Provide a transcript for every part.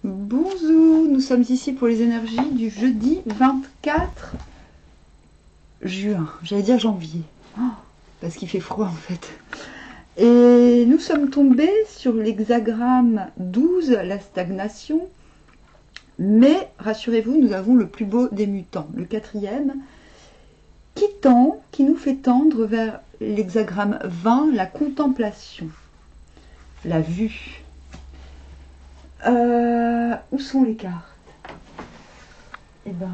Bonjour, nous sommes ici pour les énergies du jeudi 24 juin. J'allais dire janvier, parce qu'il fait froid en fait. Et nous sommes tombés sur l'hexagramme 12, la stagnation. Mais rassurez-vous, nous avons le plus beau des mutants, le 4e, qui nous fait tendre vers l'hexagramme 20, la contemplation, la vue. Où sont les cartes? Eh ben,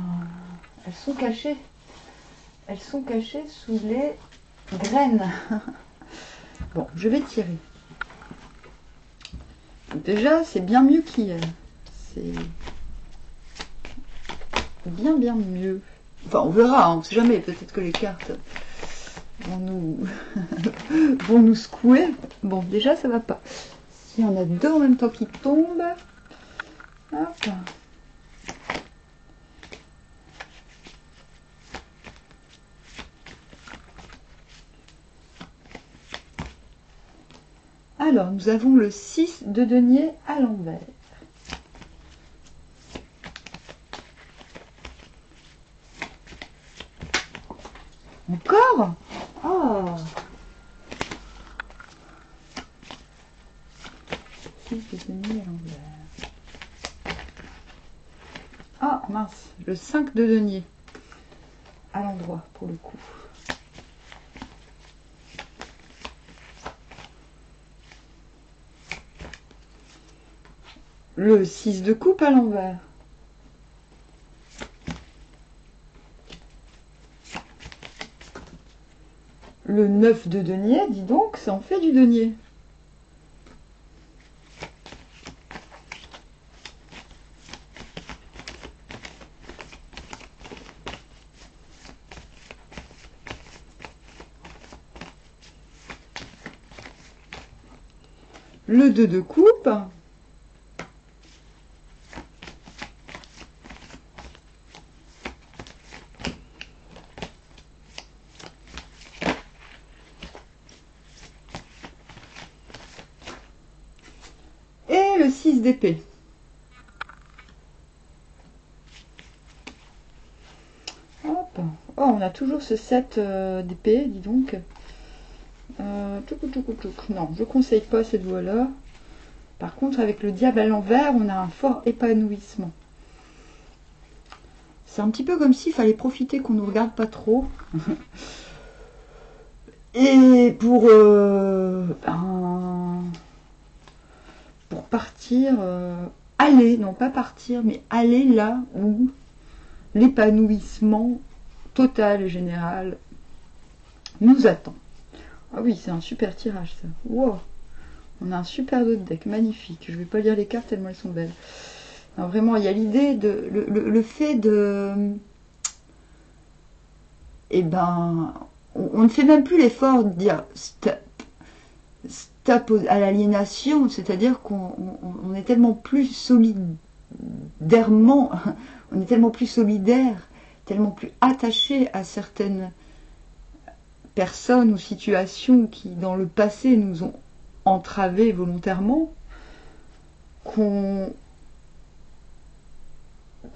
elles sont cachées. Elles sont cachées sous les graines. Bon, je vais tirer. Déjà, c'est bien mieux qu'hier. C'est bien mieux. Enfin, on verra, on ne sait jamais. Peut-être que les cartes vont nous secouer. Bon, déjà, ça va pas. Si on a deux en même temps qui tombent. Hop. Alors, nous avons le 6 de denier à l'envers. Encore? Oh! 6 de denier à l'envers. Ah, mince, le 5 de denier. À l'endroit, pour le coup. Le 6 de coupe à l'envers. Le 9 de denier, dis donc, ça en fait du denier. Le 2 de coupe. Et le 6 d'épée. Hop. Oh, on a toujours ce 7 d'épée, dis donc. Non, je ne conseille pas cette voie-là. Par contre, avec le diable à l'envers, on a un fort épanouissement. C'est un petit peu comme s'il fallait profiter qu'on ne nous regarde pas trop. Et pour partir, aller, non pas partir, mais aller là où l'épanouissement total et général nous attend. Ah oui, c'est un super tirage ça. Wow. On a un super autre deck, magnifique. Je ne vais pas lire les cartes tellement elles sont belles. Non, vraiment, il y a l'idée de le fait de... Eh ben, on ne fait même plus l'effort de dire stop à l'aliénation, c'est-à-dire qu'on est tellement plus solidairement, on est tellement plus solidaire, tellement plus attaché à certaines personnes ou situations qui, dans le passé, nous ont entravés volontairement, qu'on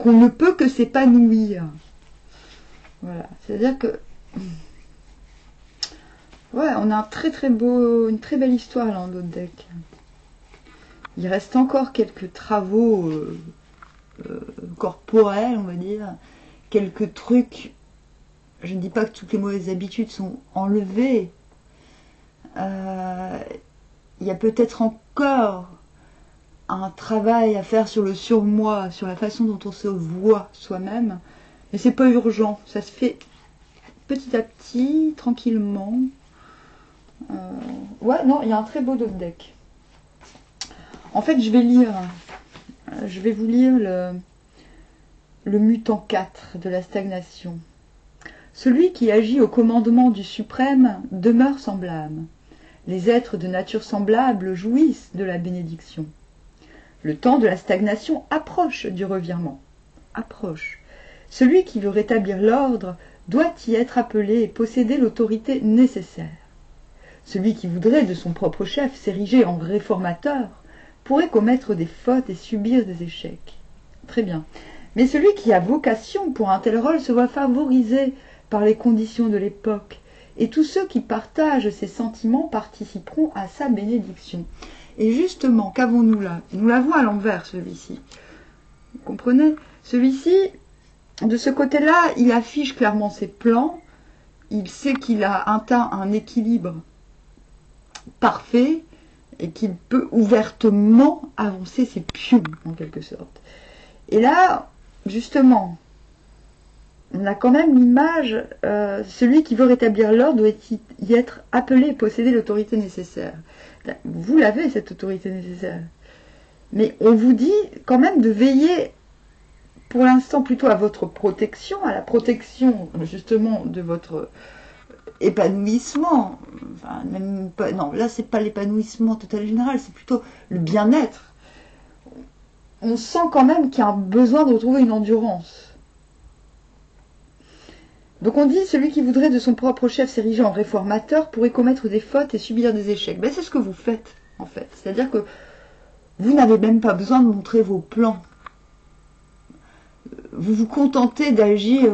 ne peut que s'épanouir. Voilà, c'est-à-dire que ouais, on a un très beau, une très belle histoire là dans notre deck. Il reste encore quelques travaux corporels, on va dire, quelques trucs. Je ne dis pas que toutes les mauvaises habitudes sont enlevées. Il y a peut-être encore un travail à faire sur le surmoi, sur la façon dont on se voit soi-même. Mais c'est pas urgent, ça se fait petit à petit, tranquillement. Ouais, non, il y a un très beau deck. En fait, je vais vous lire le mutant 4 de la stagnation. Celui qui agit au commandement du suprême demeure semblable. Les êtres de nature semblable jouissent de la bénédiction. Le temps de la stagnation approche du revirement. Approche. Celui qui veut rétablir l'ordre doit y être appelé et posséder l'autorité nécessaire. Celui qui voudrait de son propre chef s'ériger en réformateur pourrait commettre des fautes et subir des échecs. Très bien. Mais celui qui a vocation pour un tel rôle se voit favorisé par les conditions de l'époque, et tous ceux qui partagent ses sentiments participeront à sa bénédiction. Et justement, qu'avons-nous là? Nous l'avons à l'envers, celui-ci. Vous comprenez? Celui-ci, de ce côté-là, il affiche clairement ses plans, il sait qu'il a atteint un équilibre parfait, et qu'il peut ouvertement avancer ses pions, en quelque sorte. Et là, justement, on a quand même l'image, celui qui veut rétablir l'ordre doit y être appelé et posséder l'autorité nécessaire. Vous l'avez, cette autorité nécessaire. Mais on vous dit quand même de veiller, pour l'instant, plutôt à votre protection, à la protection, justement, de votre épanouissement. Enfin, même pas, non, là, c'est pas l'épanouissement total et général, c'est plutôt le bien-être. On sent quand même qu'il y a un besoin de retrouver une endurance. Donc on dit, celui qui voudrait de son propre chef s'ériger en réformateur pourrait commettre des fautes et subir des échecs. Ben, c'est ce que vous faites, en fait. C'est-à-dire que vous n'avez même pas besoin de montrer vos plans. Vous vous contentez d'agir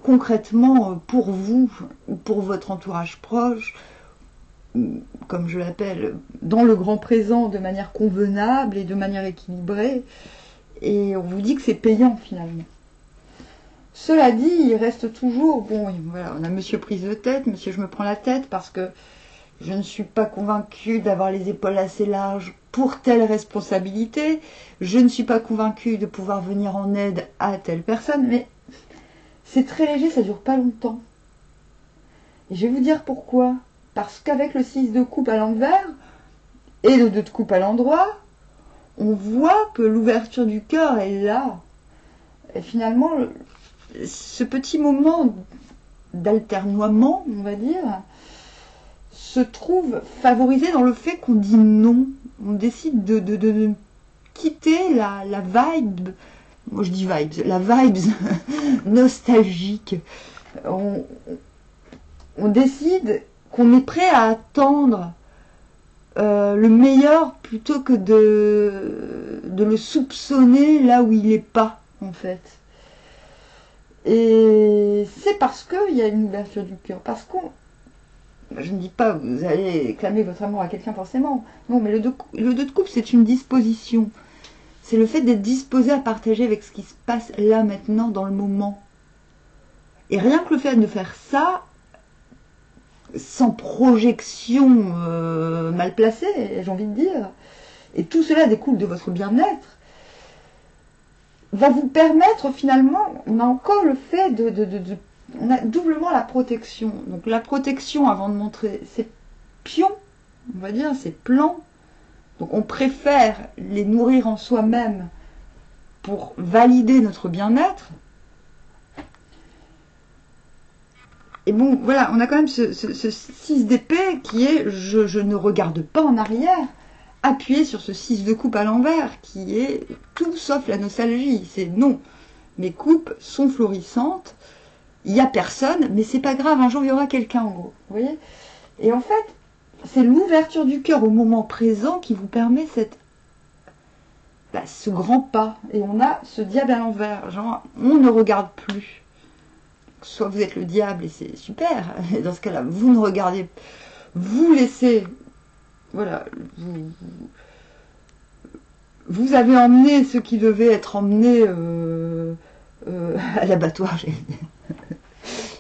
concrètement pour vous, ou pour votre entourage proche, comme je l'appelle, dans le grand présent, de manière convenable et de manière équilibrée. Et on vous dit que c'est payant, finalement. Cela dit, il reste toujours, bon, voilà, on a monsieur prise de tête, monsieur je me prends la tête parce que je ne suis pas convaincue d'avoir les épaules assez larges pour telle responsabilité, je ne suis pas convaincue de pouvoir venir en aide à telle personne, mais c'est très léger, ça dure pas longtemps. Et je vais vous dire pourquoi. Parce qu'avec le 6 de coupe à l'envers et le 2 de coupe à l'endroit, on voit que l'ouverture du cœur est là. Et finalement, ce petit moment d'alternoiement, on va dire, se trouve favorisé dans le fait qu'on dit non. On décide de quitter la vibe, moi je dis vibes, la vibes nostalgique. On décide qu'on est prêt à attendre le meilleur plutôt que de le soupçonner là où il n'est pas, en fait. Et c'est parce qu'il y a une ouverture du cœur. Parce qu'on... Je ne dis pas que vous allez clamer votre amour à quelqu'un forcément. Non, mais le 2 de coupe, c'est une disposition. C'est le fait d'être disposé à partager avec ce qui se passe là, maintenant, dans le moment. Et rien que le fait de faire ça, sans projection mal placée, j'ai envie de dire, et tout cela découle de votre bien-être, va vous permettre finalement, on a encore le fait on a doublement la protection. Donc la protection, avant de montrer ses pions, on va dire, ses plans, donc on préfère les nourrir en soi-même pour valider notre bien-être. Et bon, voilà, on a quand même ce 6 d'épée qui est je ne regarde pas en arrière, appuyé sur ce 6 de coupe à l'envers, qui est tout sauf la nostalgie. C'est non, mes coupes sont florissantes, il n'y a personne, mais c'est pas grave, un jour il y aura quelqu'un en gros. Vous voyez? Et en fait, c'est l'ouverture du cœur au moment présent qui vous permet ce grand pas. Et on a ce diable à l'envers, genre on ne regarde plus. Soit vous êtes le diable et c'est super, et dans ce cas-là, vous ne regardez, vous laissez, voilà, vous avez emmené ceux qui devaient être emmenés à l'abattoir.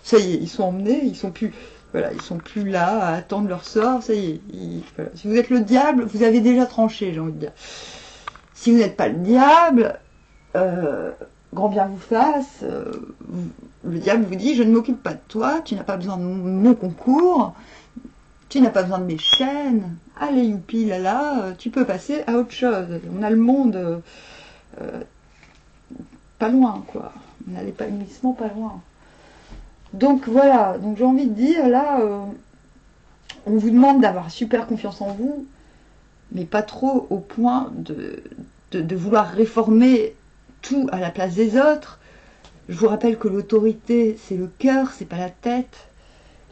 Ça y est, ils sont emmenés, ils sont plus, voilà, ils sont plus là à attendre leur sort. Ça y est, voilà. Si vous êtes le diable, vous avez déjà tranché, j'ai envie de dire. Si vous n'êtes pas le diable, grand bien vous fasse, le diable vous dit, je ne m'occupe pas de toi, tu n'as pas besoin de mon concours, tu n'as pas besoin de mes chaînes, allez youpi là là, tu peux passer à autre chose. On a le monde pas loin, quoi. On a l'épanouissement pas loin. Donc voilà, donc j'ai envie de dire, là, on vous demande d'avoir super confiance en vous, mais pas trop au point de vouloir réformer tout à la place des autres. Je vous rappelle que l'autorité, c'est le cœur, c'est pas la tête.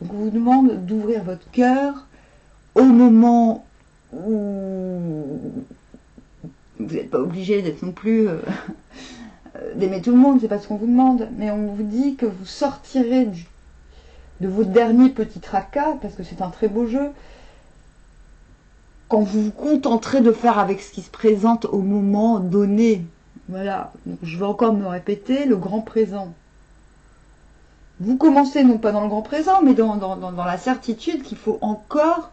Donc on vous demande d'ouvrir votre cœur au moment où Vous n'êtes pas obligé d'être non plus d'aimer tout le monde, c'est pas ce qu'on vous demande, mais on vous dit que vous sortirez de vos derniers petits tracas, parce que c'est un très beau jeu, quand vous vous contenterez de faire avec ce qui se présente au moment donné. Voilà, donc, je vais encore me répéter, le grand présent. Vous commencez non pas dans le grand présent, mais dans la certitude qu'il faut encore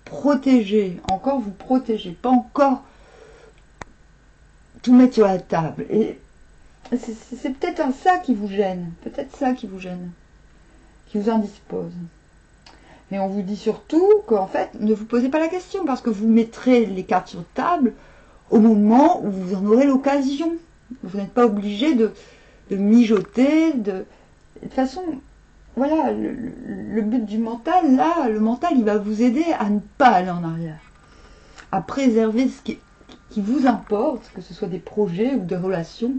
protéger, encore vous protéger, pas encore tout mettre sur la table. Et c'est peut-être ça qui vous gêne, qui vous indispose. Mais on vous dit surtout qu'en fait, ne vous posez pas la question, parce que vous mettrez les cartes sur table au moment où vous en aurez l'occasion. Vous n'êtes pas obligé de mijoter. De toute façon, voilà, le but du mental, là, le mental, il va vous aider à ne pas aller en arrière, à préserver ce qui vous importe, que ce soit des projets ou des relations.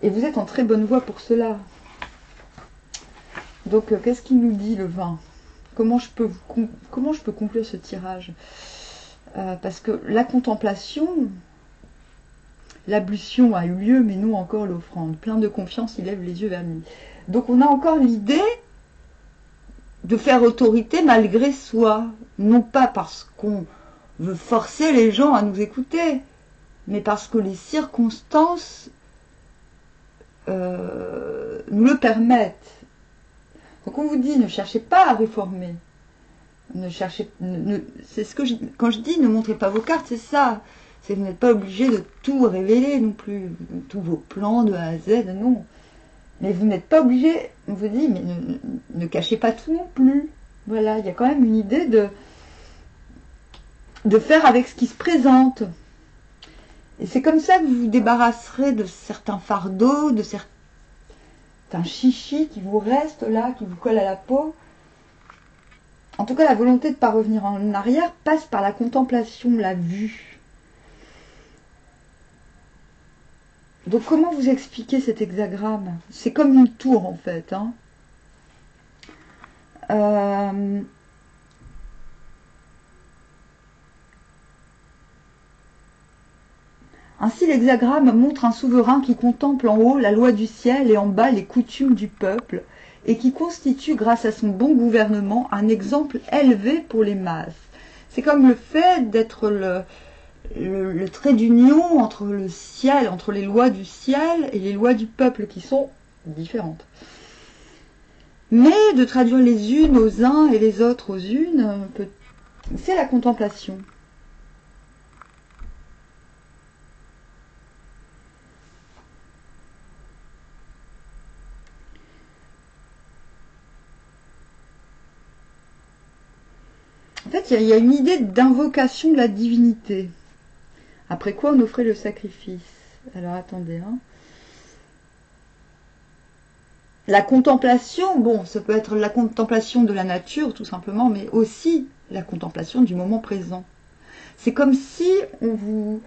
Et vous êtes en très bonne voie pour cela. Donc, qu'est-ce qu'il nous dit, le 20 ? Comment je peux conclure ce tirage ? Parce que la contemplation, l'ablution a eu lieu, mais nous encore l'offrande. Plein de confiance, il lève les yeux vers lui. Donc on a encore l'idée de faire autorité malgré soi. Non pas parce qu'on veut forcer les gens à nous écouter, mais parce que les circonstances nous le permettent. Donc on vous dit, ne cherchez pas à réformer. C'est ce que quand je dis ne montrez pas vos cartes, c'est ça. C'est que vous n'êtes pas obligé de tout révéler non plus, tous vos plans de A à Z, non. Mais vous n'êtes pas obligé, on vous dit, mais ne cachez pas tout non plus. Voilà, il y a quand même une idée de faire avec ce qui se présente. Et c'est comme ça que vous vous débarrasserez de certains fardeaux, de certains chichis qui vous restent là, qui vous collent à la peau. En tout cas, la volonté de ne pas revenir en arrière passe par la contemplation, la vue. Donc, comment vous expliquer cet hexagramme? C'est comme une tour, en fait. Ainsi, l'hexagramme montre un souverain qui contemple en haut la loi du ciel et en bas les coutumes du peuple, et qui constitue, grâce à son bon gouvernement, un exemple élevé pour les masses. C'est comme le fait d'être le trait d'union entre le ciel, entre les lois du ciel et les lois du peuple, qui sont différentes. Mais de traduire les unes aux uns et les autres aux unes, c'est la contemplation. En fait, il y a une idée d'invocation de la divinité. Après quoi, on offrait le sacrifice. Alors, attendez. La contemplation, bon, ça peut être la contemplation de la nature, tout simplement, mais aussi la contemplation du moment présent. C'est comme si vous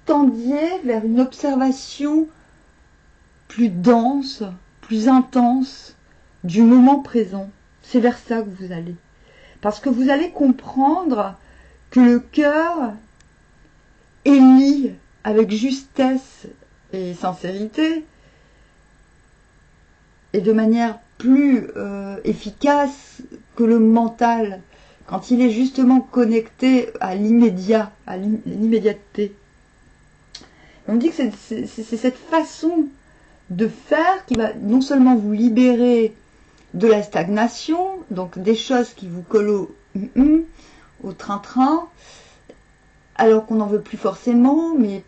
tendiez vers une observation plus dense, plus intense du moment présent. C'est vers ça que vous allez. Parce que vous allez comprendre que le cœur élit avec justesse et sincérité, et de manière plus efficace que le mental, quand il est justement connecté à l'immédiat, à l'immédiateté. On dit que c'est cette façon de faire qui va non seulement vous libérer de la stagnation, donc des choses qui vous collent au train-train, alors qu'on n'en veut plus forcément, mais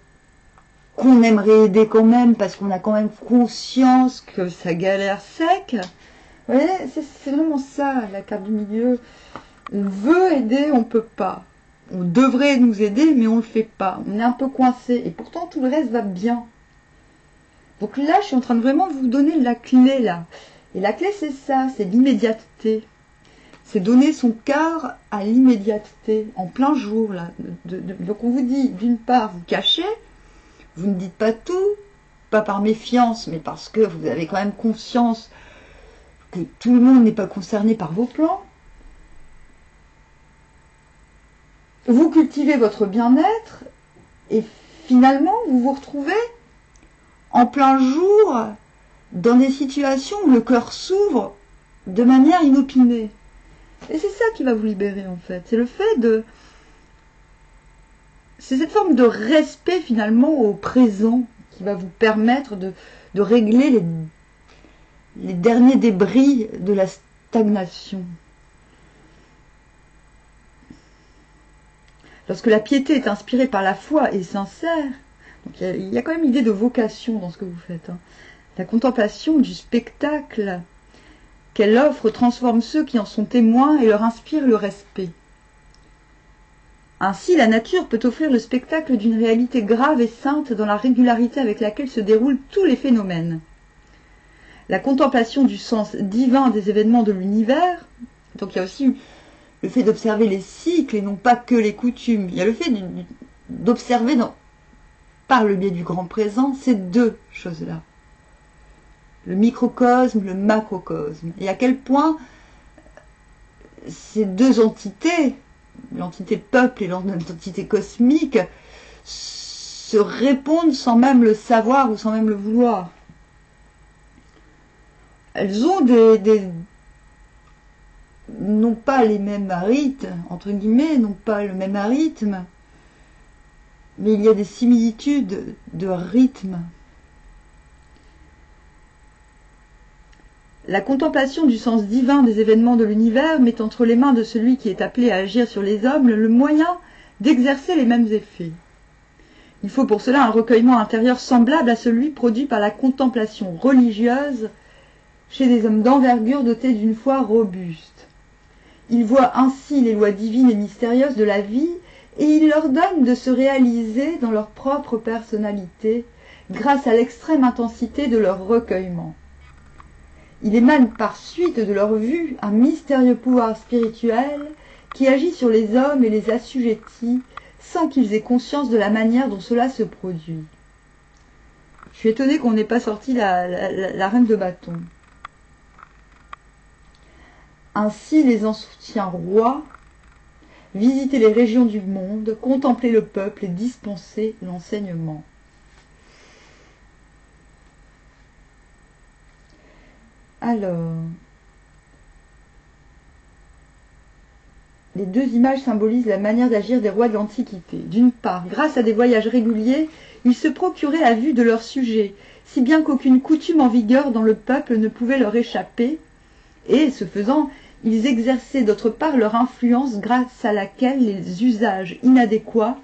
qu'on aimerait aider quand même, parce qu'on a quand même conscience que ça galère sec. Vous voyez, c'est vraiment ça, la carte du milieu. On veut aider, on ne peut pas. On devrait nous aider, mais on ne le fait pas. On est un peu coincé, et pourtant tout le reste va bien. Donc là, je suis en train de vraiment vous donner la clé, là. Et la clé, c'est ça, c'est l'immédiateté. C'est donner son cœur à l'immédiateté, en plein jour, là. Donc on vous dit, d'une part, vous cachez, vous ne dites pas tout, pas par méfiance, mais parce que vous avez quand même conscience que tout le monde n'est pas concerné par vos plans. Vous cultivez votre bien-être, et finalement, vous vous retrouvez en plein jour dans des situations où le cœur s'ouvre de manière inopinée. Et c'est ça qui va vous libérer, en fait. C'est le fait de... C'est cette forme de respect, finalement, au présent qui va vous permettre de régler les derniers débris de la stagnation. Lorsque la piété est inspirée par la foi et sincère, donc il y a quand même l'idée de vocation dans ce que vous faites. Hein. La contemplation du spectacle qu'elle offre transforme ceux qui en sont témoins et leur inspire le respect. Ainsi, la nature peut offrir le spectacle d'une réalité grave et sainte dans la régularité avec laquelle se déroulent tous les phénomènes. La contemplation du sens divin des événements de l'univers, donc il y a aussi le fait d'observer les cycles et non pas que les coutumes. Il y a le fait d'observer par le biais du grand présent ces deux choses-là. Le microcosme, le macrocosme. Et à quel point ces deux entités, l'entité peuple et l'entité cosmique, se répondent sans même le savoir ou sans même le vouloir. Elles ont non pas les mêmes rites, entre guillemets, non pas le même rythme, mais il y a des similitudes de rythme. La contemplation du sens divin des événements de l'univers met entre les mains de celui qui est appelé à agir sur les hommes le moyen d'exercer les mêmes effets. Il faut pour cela un recueillement intérieur semblable à celui produit par la contemplation religieuse chez des hommes d'envergure dotés d'une foi robuste. Ils voient ainsi les lois divines et mystérieuses de la vie et il leur donne de se réaliser dans leur propre personnalité grâce à l'extrême intensité de leur recueillement. Il émane par suite de leur vue un mystérieux pouvoir spirituel qui agit sur les hommes et les assujettit sans qu'ils aient conscience de la manière dont cela se produit. Je suis étonnée qu'on n'ait pas sorti la reine de bâton. Ainsi les anciens rois visitaient les régions du monde, contemplaient le peuple et dispensaient l'enseignement. Alors, les deux images symbolisent la manière d'agir des rois de l'Antiquité. D'une part, grâce à des voyages réguliers, ils se procuraient la vue de leurs sujets, si bien qu'aucune coutume en vigueur dans le peuple ne pouvait leur échapper, et, ce faisant, ils exerçaient d'autre part leur influence grâce à laquelle les usages inadéquats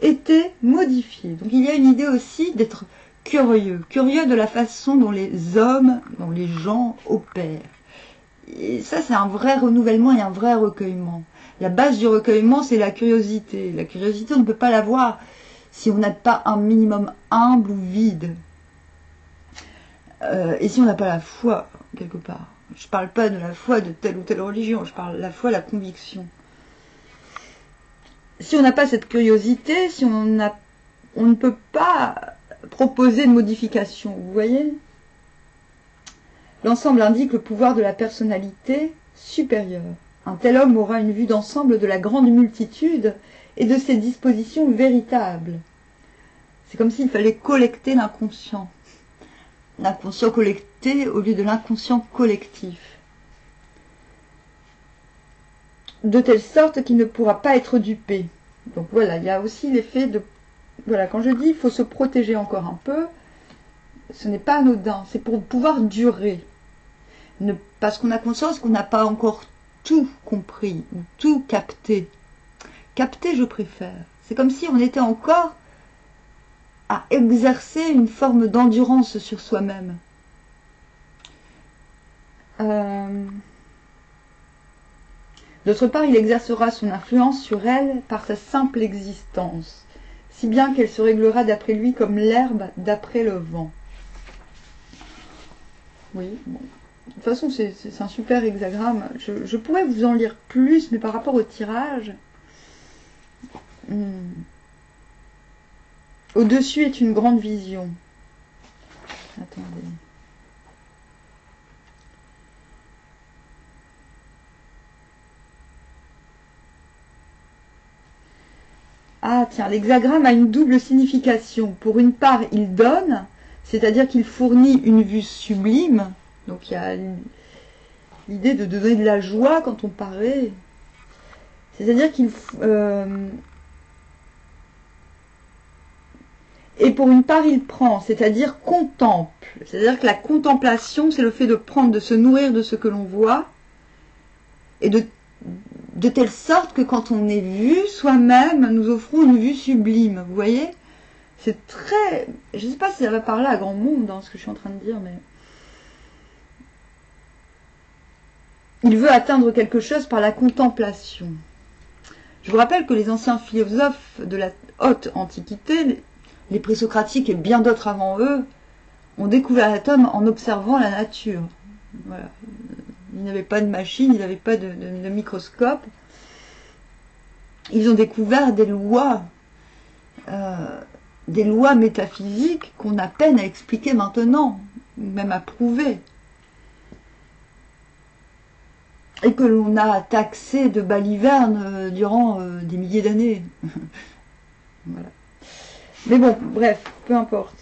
étaient modifiés. Donc il y a une idée aussi d'être curieux de la façon dont les hommes, dont les gens opèrent. Et ça, c'est un vrai renouvellement et un vrai recueillement. La base du recueillement, c'est la curiosité. La curiosité, on ne peut pas l'avoir si on n'a pas un minimum humble ou vide. Et si on n'a pas la foi, quelque part. Je ne parle pas de la foi de telle ou telle religion, je parle de la foi, la conviction. Si on n'a pas cette curiosité, si on ne peut pas proposer de modification, vous voyez ? L'ensemble indique le pouvoir de la personnalité supérieure. Un tel homme aura une vue d'ensemble de la grande multitude et de ses dispositions véritables. C'est comme s'il fallait collecter l'inconscient. L'inconscient collecté au lieu de l'inconscient collectif. De telle sorte qu'il ne pourra pas être dupé. Donc voilà, il y a aussi l'effet de... Voilà, quand je dis il faut se protéger encore un peu, ce n'est pas anodin, c'est pour pouvoir durer. Parce qu'on a conscience qu'on n'a pas encore tout compris, ou tout capté. Capter, je préfère. C'est comme si on était encore à exercer une forme d'endurance sur soi-même. D'autre part, il exercera son influence sur elle par sa simple existence, si bien qu'elle se réglera d'après lui comme l'herbe d'après le vent. Oui, bon. De toute façon, c'est un super hexagramme. Je pourrais vous en lire plus, mais par rapport au tirage... Au-dessus est une grande vision. Attendez. Ah tiens, l'hexagramme a une double signification. Pour une part, il donne, c'est-à-dire qu'il fournit une vue sublime. Donc il y a l'idée de donner de la joie quand on paraît. C'est-à-dire qu'il... et pour une part, il prend, c'est-à-dire contemple. C'est-à-dire que la contemplation, c'est le fait de prendre, de se nourrir de ce que l'on voit, et de telle sorte que quand on est vu, soi-même, nous offrons une vue sublime. Vous voyez? C'est très... Je ne sais pas si ça va parler à grand monde, dans ce que je suis en train de dire, mais... Il veut atteindre quelque chose par la contemplation. Je vous rappelle que les anciens philosophes de la haute antiquité, les présocratiques et bien d'autres avant eux, ont découvert l'atome en observant la nature. Voilà. Ils n'avaient pas de machine, ils n'avaient pas de microscope. Ils ont découvert des lois métaphysiques qu'on a peine à expliquer maintenant, même à prouver. Et que l'on a taxé de balivernes durant des milliers d'années. Voilà. Mais bon, bref, peu importe.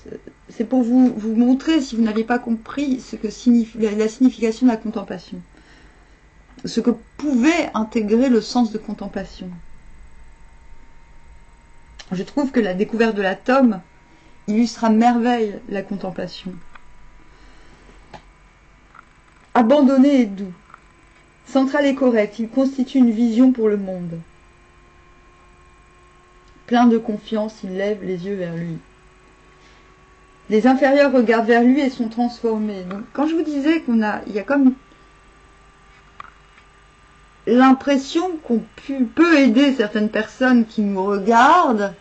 C'est pour vous montrer, si vous n'avez pas compris, ce que signifie la signification de la contemplation. Ce que pouvait intégrer le sens de contemplation. Je trouve que la découverte de l'atome illustre à merveille la contemplation. Abandonné et doux. Central et correct, il constitue une vision pour le monde. Plein de confiance, il lève les yeux vers lui. Les inférieurs regardent vers lui et sont transformés. Donc, quand je vous disais il y a comme l'impression qu'on peut aider certaines personnes qui nous regardent,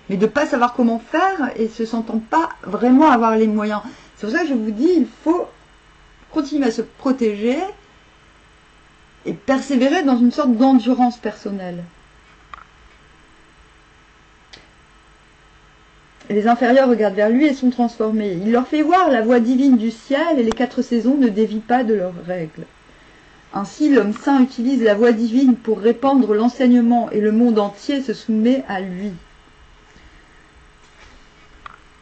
mais de ne pas savoir comment faire et se sentant pas vraiment avoir les moyens. C'est pour ça que je vous dis, il faut continuer à se protéger et persévérer dans une sorte d'endurance personnelle. Les inférieurs regardent vers lui et sont transformés. Il leur fait voir la voie divine du ciel et les 4 saisons ne dévient pas de leurs règles. Ainsi, l'homme saint utilise la voie divine pour répandre l'enseignement et le monde entier se soumet à lui.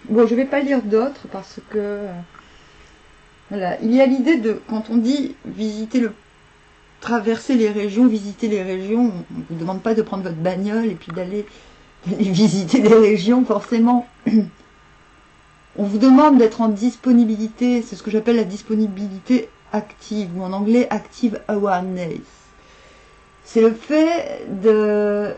Bon, je ne vais pas lire d'autres parce que... voilà, il y a l'idée de, quand on dit traverser les régions, visiter les régions, on ne vous demande pas de prendre votre bagnole et puis d'aller visiter les régions, forcément. On vous demande d'être en disponibilité, c'est ce que j'appelle la disponibilité active, ou en anglais active awareness. C'est le fait de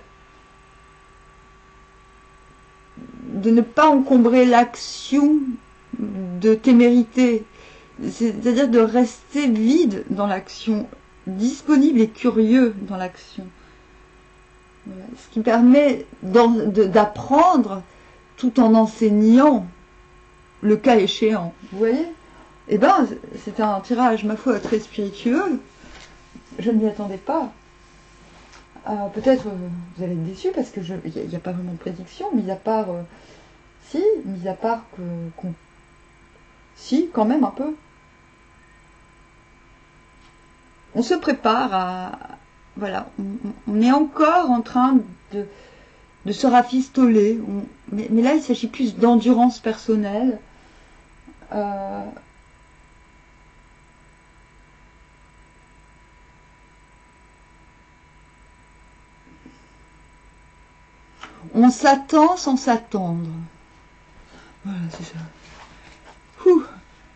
ne pas encombrer l'action de témérité, c'est-à-dire de rester vide dans l'action, disponible et curieux dans l'action. Voilà. Ce qui permet d'apprendre tout en enseignant, le cas échéant. Vous voyez? Eh bien, c'était un tirage, ma foi, très spiritueux. Je ne m'y attendais pas. Peut-être vous allez être déçus parce que il n'y a pas vraiment de prédiction, mis à part... si, quand même un peu. On se prépare à... Voilà, on est encore en train de se rafistoler. Mais là, il s'agit plus d'endurance personnelle. On s'attend sans s'attendre. Voilà, c'est ça.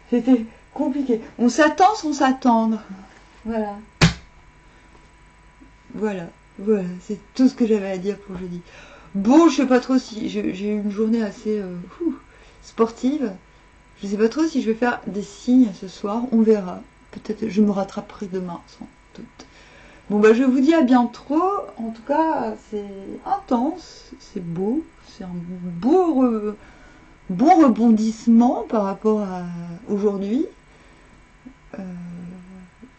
C'était compliqué. On s'attend sans s'attendre. Voilà. Voilà, c'est tout ce que j'avais à dire pour jeudi. Bon, je sais pas trop si... J'ai eu une journée assez sportive. Je sais pas trop si je vais faire des signes ce soir. On verra. Peut-être je me rattraperai demain, sans doute. Bon, bah, je vous dis à bientôt. En tout cas, c'est intense. C'est beau. C'est un bon rebondissement par rapport à aujourd'hui.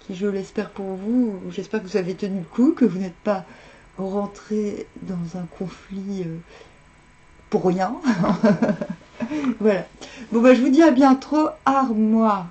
Qui, je l'espère pour vous, j'espère que vous avez tenu le coup, que vous n'êtes pas rentré dans un conflit pour rien. Voilà. Bon, bah, je vous dis à bientôt. Armoire.